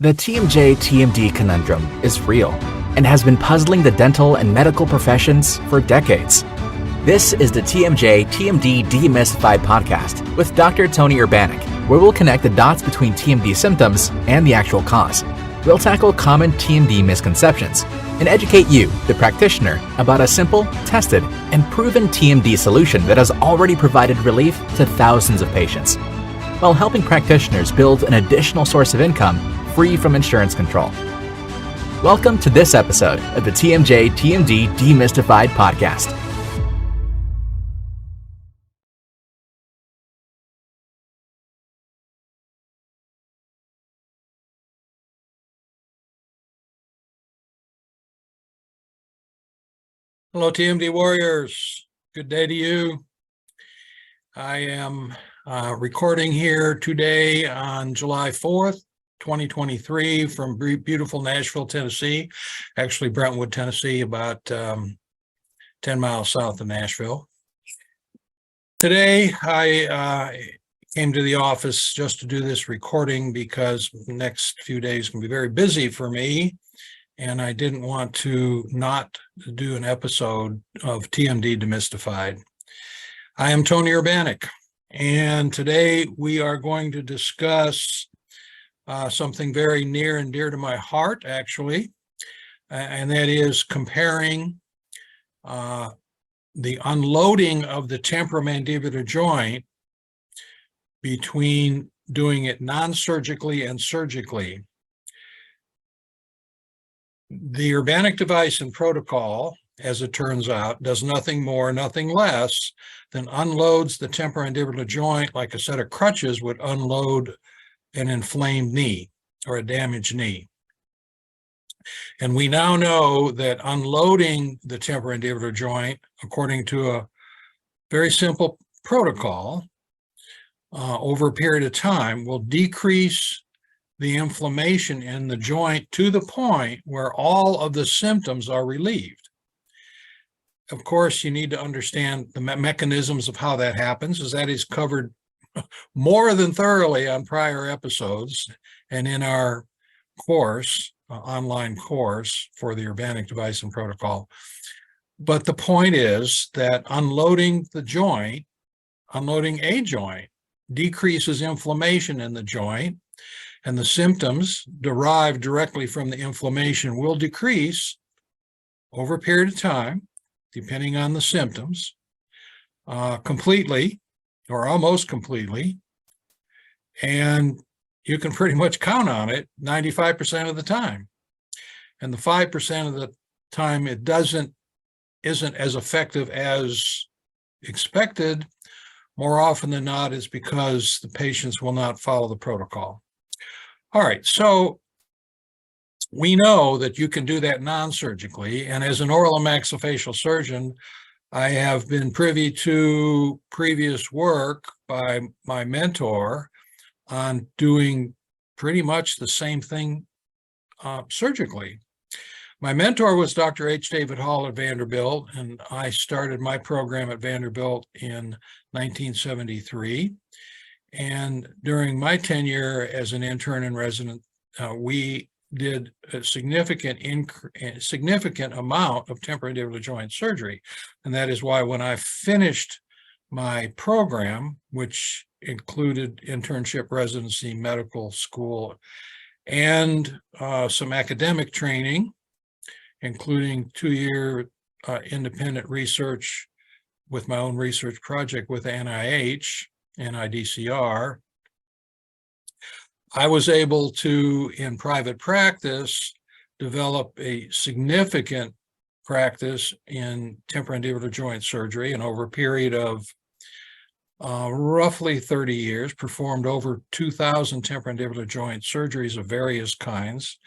The TMJ-TMD conundrum is real and has been puzzling the dental and medical professions for decades. This is the TMJ-TMD Demystified podcast with Dr. Tony Urbanic, where we'll connect the dots between TMD symptoms and the actual cause. We'll tackle common TMD misconceptions and educate you, the practitioner, about a simple, tested, and proven TMD solution that has already provided relief to thousands of patients, while helping practitioners build an additional source of income free from insurance control. Welcome to this episode of the TMJ-TMD Demystified podcast. Hello, TMD warriors. Good day to you. I am recording here today on July 4th, 2023 from beautiful Nashville, Tennessee, actually Brentwood, Tennessee, about 10 miles south of Nashville. Today, I came to the office just to do this recording because the next few days can be very busy for me, and I didn't want to not do an episode of TMD Demystified. I am Tony Urbanic, and today we are going to discuss something very near and dear to my heart, actually, and that is comparing the unloading of the temporomandibular joint between doing it non-surgically and surgically. The Urbanic device and protocol, as it turns out, does nothing more, nothing less than unloads the temporomandibular joint like a set of crutches would unload an inflamed knee or a damaged knee. And we now know that unloading the temporomandibular joint, according to a very simple protocol, over a period of time, will decrease the inflammation in the joint to the point where all of the symptoms are relieved. Of course, you need to understand the mechanisms of how that happens, as that is covered more than thoroughly on prior episodes and in our course, online course for the Urbanic device and protocol. But the point is that unloading a joint, decreases inflammation in the joint, and the symptoms derived directly from the inflammation will decrease over a period of time, depending on the symptoms, completely or almost completely, and you can pretty much count on it 95% of the time. And the 5% of the time it isn't as effective as expected, more often than not is because the patients will not follow the protocol. All right, so we know that you can do that non-surgically, and as an oral and maxillofacial surgeon, I have been privy to previous work by my mentor on doing pretty much the same thing surgically. My mentor was Dr. H. David Hall at Vanderbilt, and I started my program at Vanderbilt in 1973. And during my tenure as an intern and resident, we did a significant amount of temporomandibular joint surgery. And that is why when I finished my program, which included internship, residency, medical school, and some academic training, including 2-year independent research with my own research project with NIH, NIDCR, I was able to, in private practice, develop a significant practice in temporomandibular joint surgery, and over a period of roughly 30 years, performed over 2,000 temporomandibular joint surgeries of various kinds,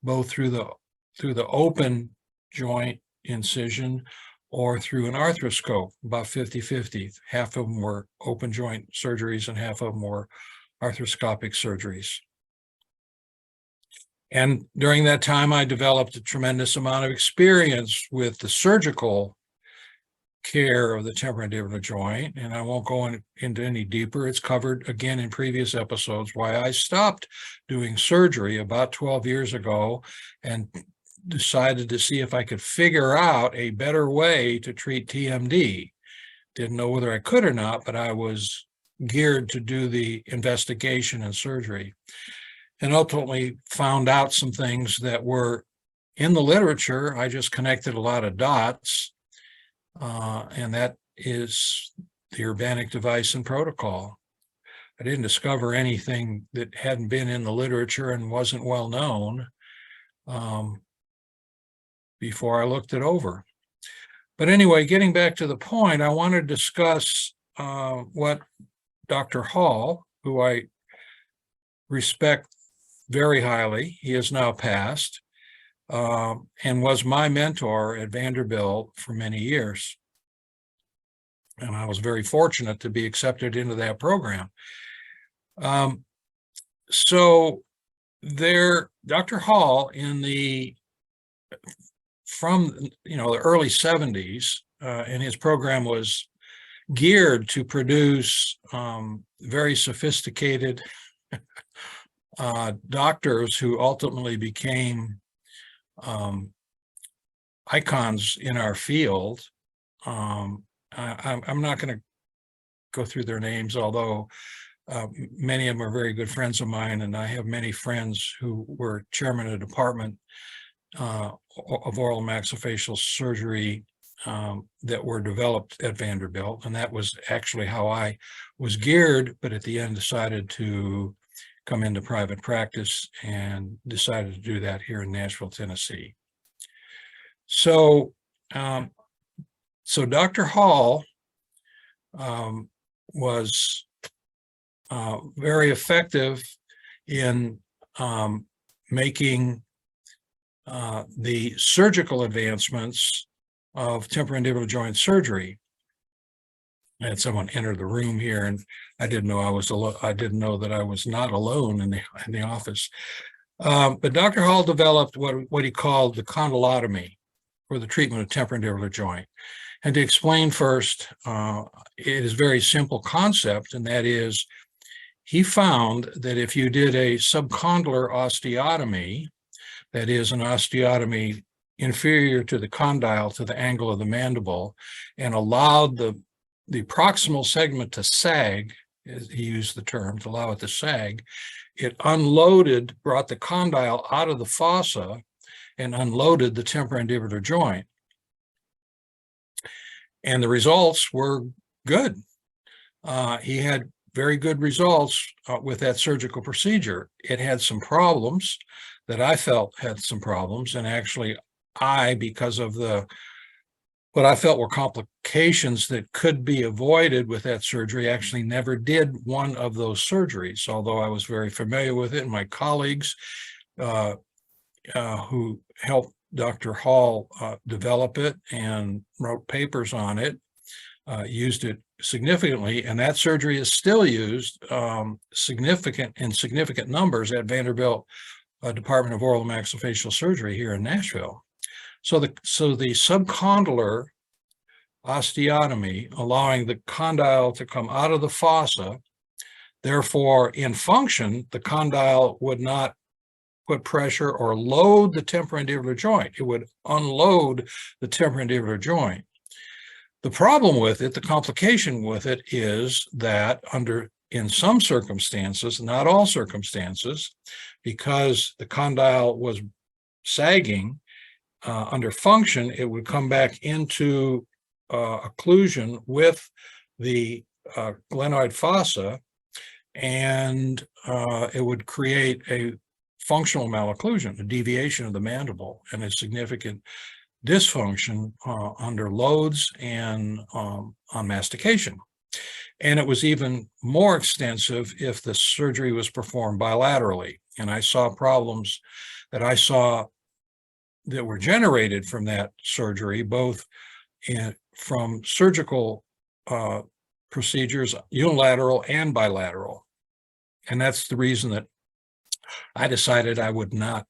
both through the open joint incision or through an arthroscope, about 50-50. Half of them were open joint surgeries and half of them were arthroscopic surgeries. And during that time, I developed a tremendous amount of experience with the surgical care of the temporomandibular joint, and I won't go into any deeper. It's covered again in previous episodes why I stopped doing surgery about 12 years ago and decided to see if I could figure out a better way to treat TMD. Didn't know whether I could or not, but I was geared to do the investigation and surgery, and ultimately found out some things that were in the literature. I just connected a lot of dots. And that is the Urbanic device and protocol. I didn't discover anything that hadn't been in the literature and wasn't well known before I looked it over. But anyway, getting back to the point, I want to discuss what Dr. Hall, who I respect very highly, he has now passed, and was my mentor at Vanderbilt for many years. And I was very fortunate to be accepted into that program. So there, Dr. Hall from the early 70s, and his program was geared to produce very sophisticated doctors who ultimately became icons in our field. I'm not going to go through their names, although many of them are very good friends of mine, and I have many friends who were chairman of the department of oral and maxillofacial surgery that were developed at Vanderbilt, and that was actually how I was geared, but at the end decided to come into private practice and decided to do that here in Nashville, Tennessee. So Dr. Hall was very effective in making the surgical advancements of temporomandibular joint surgery. I had someone enter the room here, and I didn't know I didn't know that I was not alone in the office. But Dr. Hall developed what he called the condylotomy for the treatment of temporomandibular joint. And to explain first, it is a very simple concept, and that is, he found that if you did a subcondylar osteotomy, that is an osteotomy inferior to the condyle, to the angle of the mandible, and allowed the proximal segment to sag, as he used the term, to allow it to sag, it brought the condyle out of the fossa and unloaded the temporomandibular joint. And the results were good. He had very good results with that surgical procedure. It had some problems that I felt had some problems, and actually because of what I felt were complications that could be avoided with that surgery, actually never did one of those surgeries, although I was very familiar with it, and my colleagues who helped Dr. Hall develop it and wrote papers on it, used it significantly, and that surgery is still used in significant numbers at Vanderbilt Department of Oral and Maxillofacial Surgery here in Nashville. So the subcondylar osteotomy, allowing the condyle to come out of the fossa, therefore in function, the condyle would not put pressure or load the temporomandibular joint. It would unload the temporomandibular joint. The problem with it, the complication with it, is that in some circumstances, not all circumstances, because the condyle was sagging, under function, it would come back into occlusion with the glenoid fossa, and it would create a functional malocclusion, a deviation of the mandible, and a significant dysfunction under loads and on mastication. And it was even more extensive if the surgery was performed bilaterally. And I saw problems that that were generated from that surgery, both from surgical procedures, unilateral and bilateral. And that's the reason that I decided I would not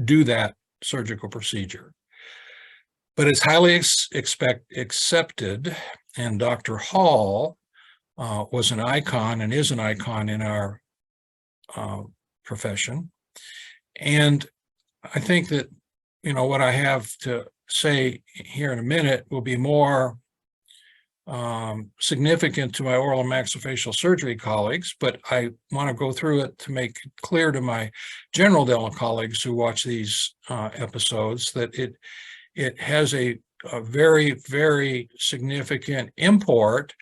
do that surgical procedure. But it's highly accepted, and Dr. Hall was an icon and is an icon in our profession. And I think that, what I have to say here in a minute will be more significant to my oral and maxillofacial surgery colleagues, but I want to go through it to make it clear to my general dental colleagues who watch these episodes that it has a very, very significant import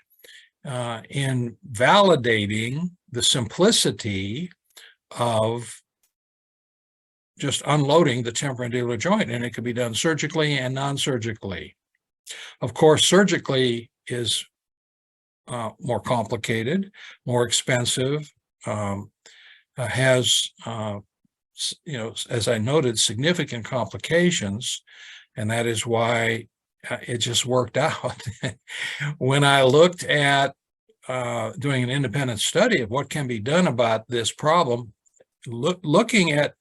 in validating the simplicity of just unloading the temporomandibular joint, and it can be done surgically and non-surgically. Of course, surgically is more complicated, more expensive, has, as I noted, significant complications, and that is why it just worked out. When I looked at doing an independent study of what can be done about this problem, looking at,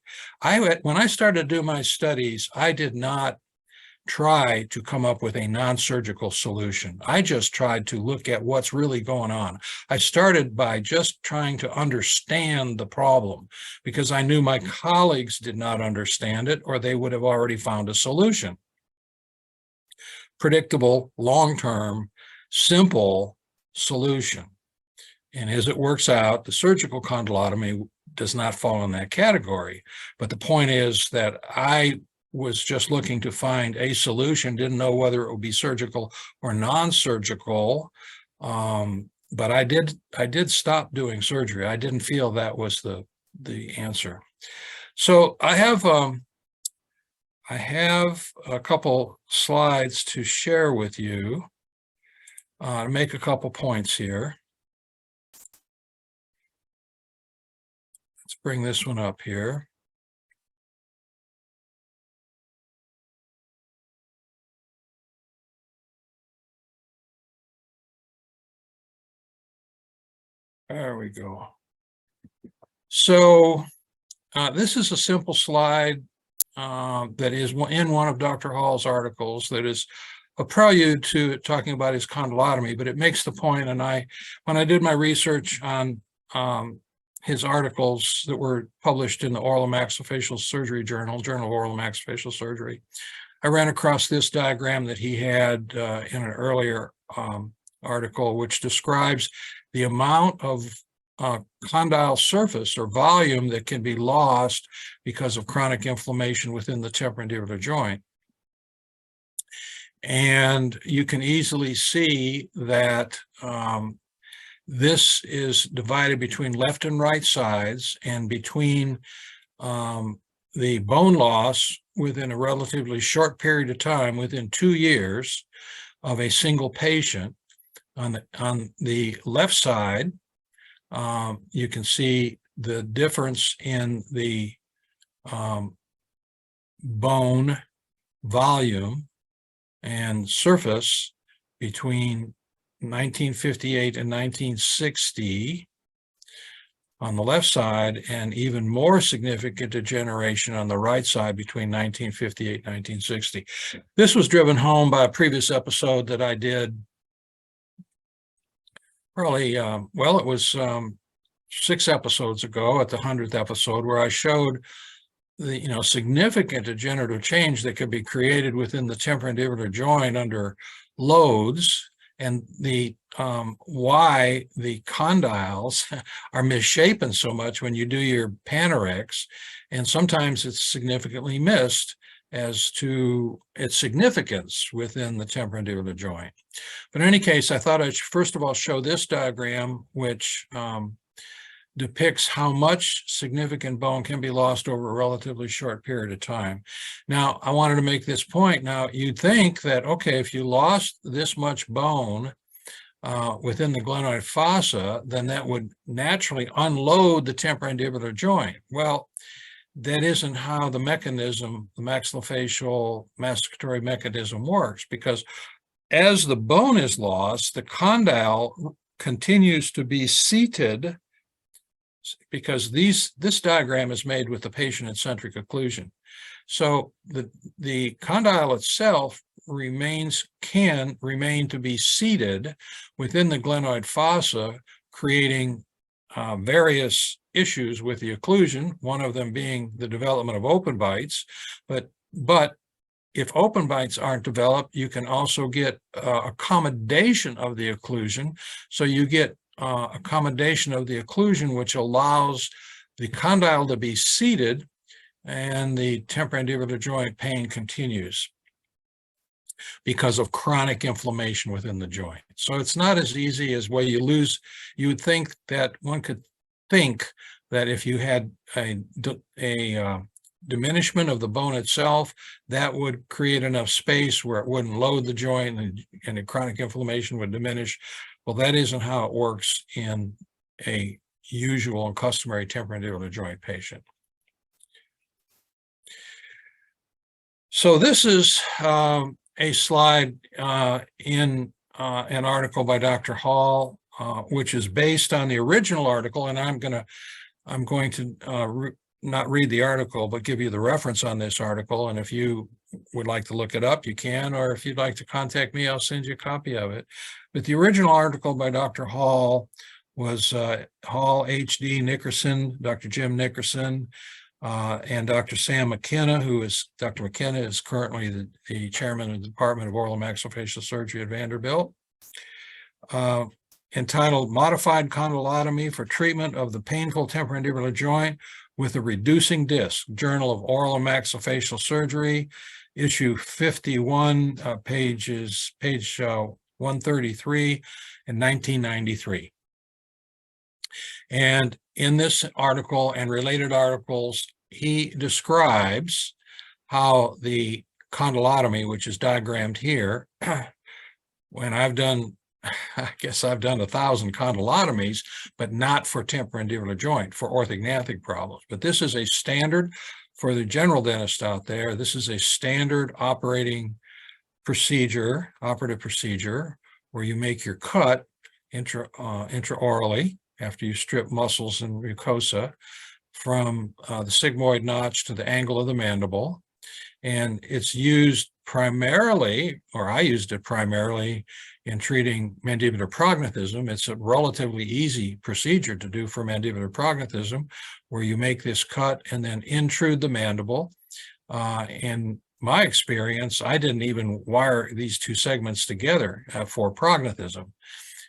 when I started to do my studies, I did not try to come up with a non-surgical solution. I just tried to look at what's really going on. I started by just trying to understand the problem because I knew my colleagues did not understand it, or they would have already found a solution. Predictable, long-term, simple solution. And as it works out, the surgical condylotomy does not fall in that category. But the point is that I was just looking to find a solution, didn't know whether it would be surgical or non-surgical. But I did stop doing surgery. I didn't feel that was the answer. So I have a couple slides to share with you to make a couple points here. Let's bring this one up here. There we go. So this is a simple slide that is in one of Dr. Hall's articles that is a prelude to talking about his condylotomy, but it makes the point. And when I did my research on his articles that were published in the Oral and Maxillofacial Surgery Journal of Oral and Maxillofacial Surgery, I ran across this diagram that he had in an earlier article, which describes the amount of condyle surface or volume that can be lost because of chronic inflammation within the temporomandibular joint. And you can easily see that this is divided between left and right sides and between the bone loss within a relatively short period of time, within 2 years of a single patient. On the left side, you can see the difference in the bone volume and surface between 1958 and 1960 on the left side, and even more significant degeneration on the right side between 1958 and 1960. This was driven home by a previous episode that I did probably, it was 6 episodes ago, at the 100th episode, where I showed the significant degenerative change that could be created within the temporomandibular joint under loads, and the why the condyles are misshapen so much when you do your Panorex, and sometimes it's significantly missed as to its significance within the temporomandibular joint. But in any case, I thought I should first of all show this diagram, which depicts how much significant bone can be lost over a relatively short period of time. Now, I wanted to make this point. Now, you'd think that, okay, if you lost this much bone within the glenoid fossa, then that would naturally unload the temporomandibular joint. Well, that isn't how the mechanism, the maxillofacial masticatory mechanism works, because as the bone is lost, the condyle continues to be seated, because this diagram is made with the patient-centric occlusion. So the condyle itself can remain to be seated within the glenoid fossa, creating various issues with the occlusion, one of them being the development of open bites. But if open bites aren't developed, you can also get accommodation of the occlusion. So you get accommodation of the occlusion, which allows the condyle to be seated, and the temporomandibular joint pain continues because of chronic inflammation within the joint. So it's not as easy as where you would think that one could think that if you had a diminishment of the bone itself, that would create enough space where it wouldn't load the joint and the chronic inflammation would diminish. Well, that isn't how it works in a usual and customary temporomandibular joint patient. So this is a slide in an article by Dr. Hall, which is based on the original article, and I'm going to not read the article, but give you the reference on this article. And if you would like to look it up, you can, or if you'd like to contact me, I'll send you a copy of it. But the original article by Dr. Hall was Hall, H.D. Nickerson, Dr. Jim Nickerson, and Dr. Sam McKenna, Dr. McKenna is currently the chairman of the Department of Oral and Maxillofacial Surgery at Vanderbilt, entitled Modified Condylotomy for Treatment of the Painful Temporomandibular Joint with a Reducing Disc, Journal of Oral and Maxillofacial Surgery, issue 51, page 133 in 1993. And in this article and related articles, he describes how the condylotomy, which is diagrammed here, when I guess I've done 1,000 condylotomies, but not for temporomandibular joint, for orthognathic problems. But this is a standard for the general dentist out there. This is a standard operative procedure, where you make your cut intraorally after you strip muscles and mucosa from the sigmoid notch to the angle of the mandible. And it's used primarily, or I used it primarily, in treating mandibular prognathism. It's a relatively easy procedure to do for mandibular prognathism, where you make this cut and then intrude the mandible. In my experience, I didn't even wire these two segments together for prognathism.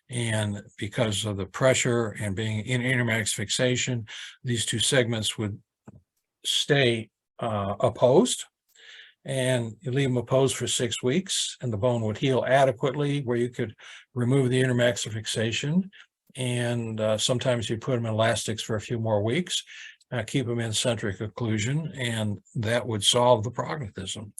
And because of the pressure and being in intermax fixation, these two segments would stay opposed, and you leave them opposed for 6 weeks, and the bone would heal adequately where you could remove the intermax fixation. And sometimes you put them in elastics for a few more weeks, keep them in centric occlusion, and that would solve the prognathism.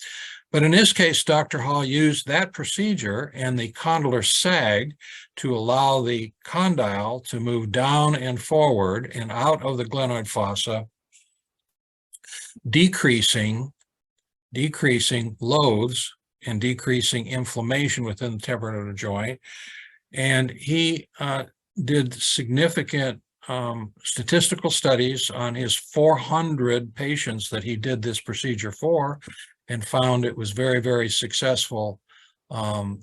But in this case, Dr. Hall used that procedure and the condylar sag to allow the condyle to move down and forward and out of the glenoid fossa, decreasing loads and decreasing inflammation within the temporomandibular joint. And he did significant statistical studies on his 400 patients that he did this procedure for, and found it was very, very successful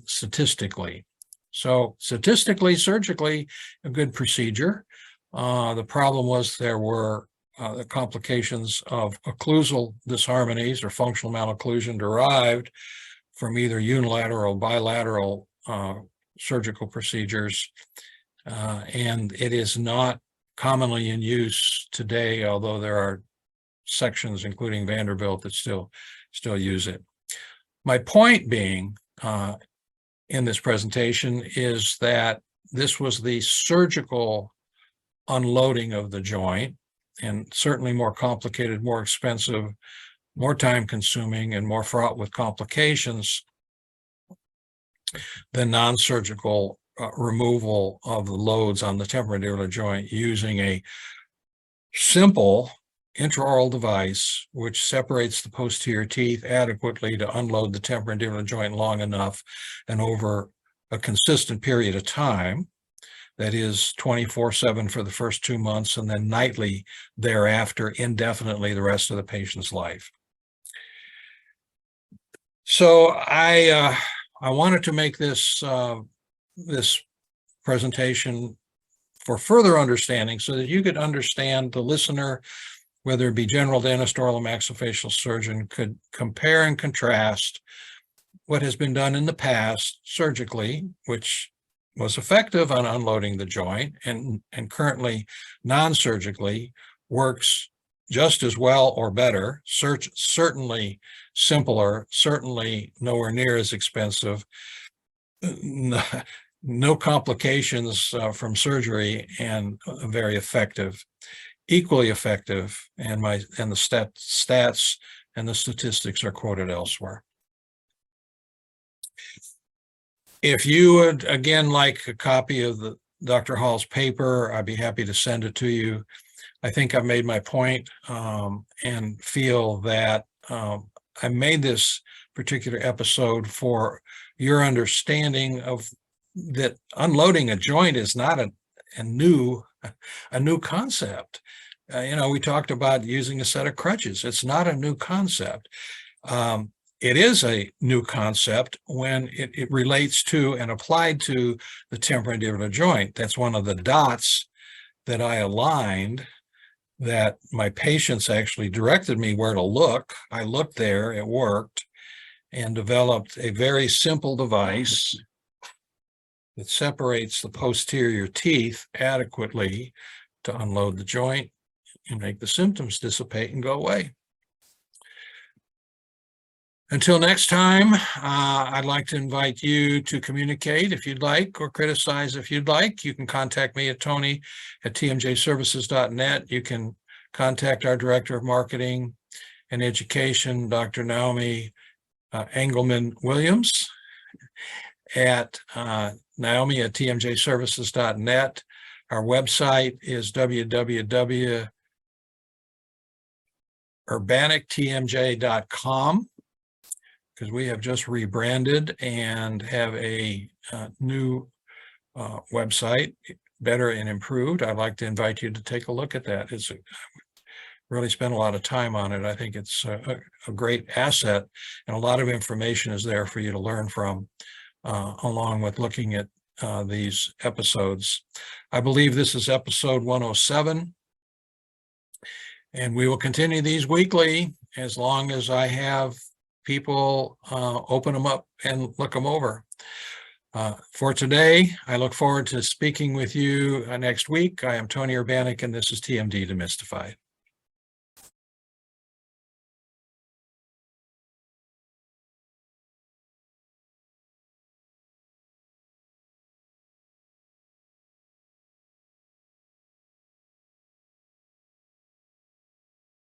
statistically. So statistically, surgically, a good procedure. The problem was there were the complications of occlusal disharmonies or functional malocclusion derived from either unilateral or bilateral surgical procedures. And it is not commonly in use today, although there are sections, including Vanderbilt, that still use it. My point being in this presentation is that this was the surgical unloading of the joint, and certainly more complicated, more expensive, more time consuming, and more fraught with complications than non-surgical removal of the loads on the temporomandibular joint using a simple intraoral device which separates the posterior teeth adequately to unload the temporomandibular joint long enough and over a consistent period of time. That is 24/7 for the first 2 months, and then nightly thereafter, indefinitely the rest of the patient's life. So I wanted to make this this presentation for further understanding so that you could understand, the listener, whether it be general dentist or maxillofacial surgeon, could compare and contrast what has been done in the past surgically, which was effective on unloading the joint, and currently non-surgically works just as well or better, certainly simpler, certainly nowhere near as expensive, no complications from surgery, and very effective, equally effective, and the stats and the statistics are quoted elsewhere. If you would, again, like a copy of the Dr. Hall's paper, I'd be happy to send it to you. I think I've made my point, and feel that I made this particular episode for your understanding of that unloading a joint is not a new concept. We talked about using a set of crutches. It's not a new concept. It is a new concept when it relates to and applied to the temporomandibular joint. That's one of the dots that I aligned, that my patients actually directed me where to look. I looked there, it worked, and developed a very simple device that separates the posterior teeth adequately to unload the joint and make the symptoms dissipate and go away. Until next time, I'd like to invite you to communicate if you'd like, or criticize if you'd like. You can contact me at tony@tmjservices.net. You can contact our Director of Marketing and Education, Dr. Naomi Engelman-Williams, at naomi@tmjservices.net. Our website is www.urbanictmj.com, because we have just rebranded and have a new website, better and improved. I'd like to invite you to take a look at that. It's really spent a lot of time on it. I think it's a great asset, and a lot of information is there for you to learn from, along with looking at these episodes. I believe this is episode 107, and we will continue these weekly as long as I have people open them up and look them over. For today, I look forward to speaking with you next week. I am Tony Urbanic, and this is TMD Demystified.